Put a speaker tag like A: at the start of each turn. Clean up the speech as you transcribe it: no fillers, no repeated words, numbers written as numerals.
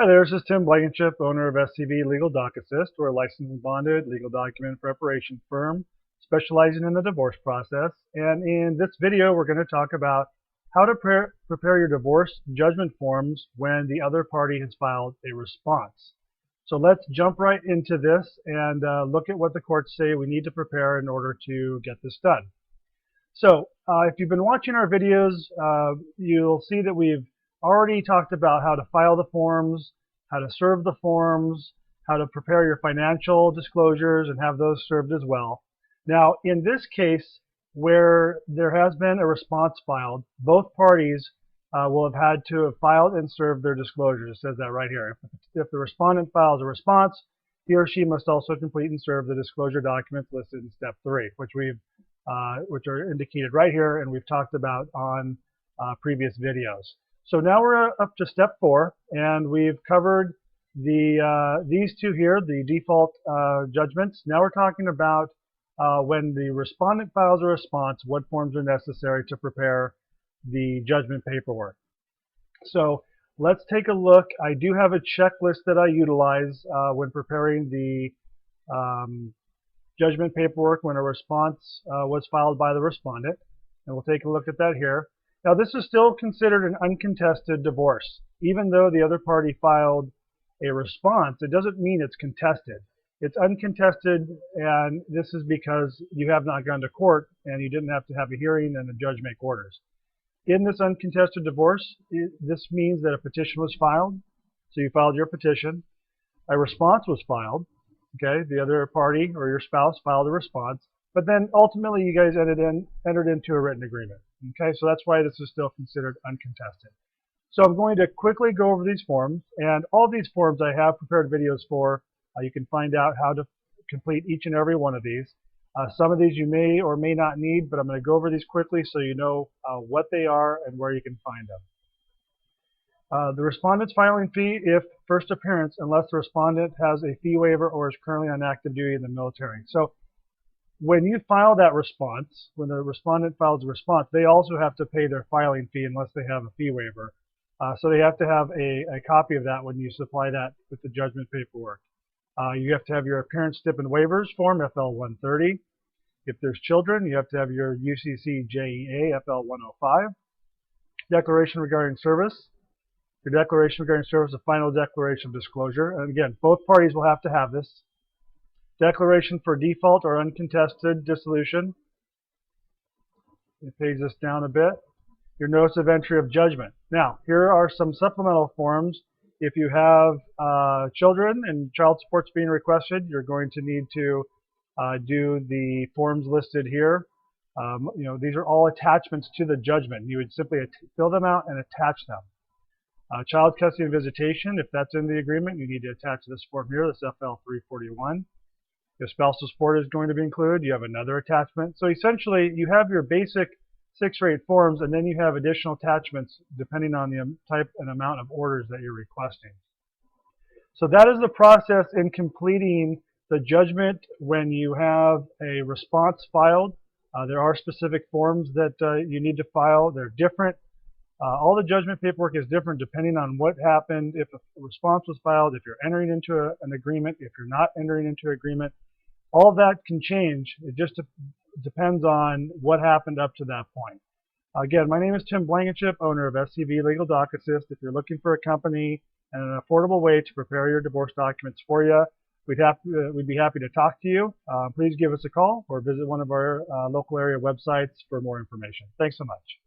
A: Hi there, this is Tim Blankenship, owner of SCV Legal Doc Assist. We're a licensed and bonded legal document preparation firm specializing in the divorce process. And in this video, we're going to talk about how to prepare your divorce judgment forms when the other party has filed a response. So let's jump right into this and look at what the courts say we need to prepare in order to get this done. So if you've been watching our videos, you'll see that we've already talked about how to file the forms, how to serve the forms, how to prepare your financial disclosures and have those served as well. Now, in this case, where there has been a response filed, both parties will have had to have filed and served their disclosures. It says that right here. If the respondent files a response, he or she must also complete and serve the disclosure documents listed in step 3, which are indicated right here and we've talked about on previous videos. So now we're up to step 4, and we've covered these two here, the default judgments. Now we're talking about when the respondent files a response, what forms are necessary to prepare the judgment paperwork. So let's take a look. I do have a checklist that I utilize when preparing the judgment paperwork when a response was filed by the respondent, and we'll take a look at that here. Now, this is still considered an uncontested divorce. Even though the other party filed a response, it doesn't mean it's contested. It's uncontested, and this is because you have not gone to court and you didn't have to have a hearing and the judge make orders. In this uncontested divorce, this means that a petition was filed, so you filed your petition. A response was filed, okay? The other party or your spouse filed a response, but then ultimately you guys entered into a written agreement. Okay, so that's why this is still considered uncontested. So I'm going to quickly go over these forms, and all these forms I have prepared videos for. You can find out how to complete each and every one of these. Some of these you may or may not need, but I'm going to go over these quickly so you know what they are and where you can find them. The respondent's filing fee if first appearance, unless the respondent has a fee waiver or is currently on active duty in the military. So when you file that response, when the respondent files a response, they also have to pay their filing fee unless they have a fee waiver. So they have to have a copy of that when you supply that with the judgment paperwork. You have to have your appearance, stip, and waivers form, FL 130. If there's children, you have to have your UCC JEA, FL 105. Declaration regarding service. Your declaration regarding service, a final declaration of disclosure. And again, both parties will have to have this. Declaration for default or uncontested dissolution. It pays us down a bit. Your notice of entry of judgment. Now, here are some supplemental forms. If you have children and child support's being requested, you're going to need to do the forms listed here. These are all attachments to the judgment. You would simply fill them out and attach them. Child custody and visitation, if that's in the agreement, you need to attach this form here, this FL 341. If spousal support is going to be included, you have another attachment. So essentially, you have your basic 6 or 8 forms, and then you have additional attachments depending on the type and amount of orders that you're requesting. So that is the process in completing the judgment when you have a response filed. There are specific forms that you need to file. They're different. All the judgment paperwork is different depending on what happened, if a response was filed, if you're entering into an agreement, if you're not entering into an agreement. All of that can change. It just depends on what happened up to that point. Again, my name is Tim Blankenship, owner of SCV Legal Doc Assist. If you're looking for a company and an affordable way to prepare your divorce documents for you, we'd be happy to talk to you. Please give us a call or visit one of our local area websites for more information. Thanks so much.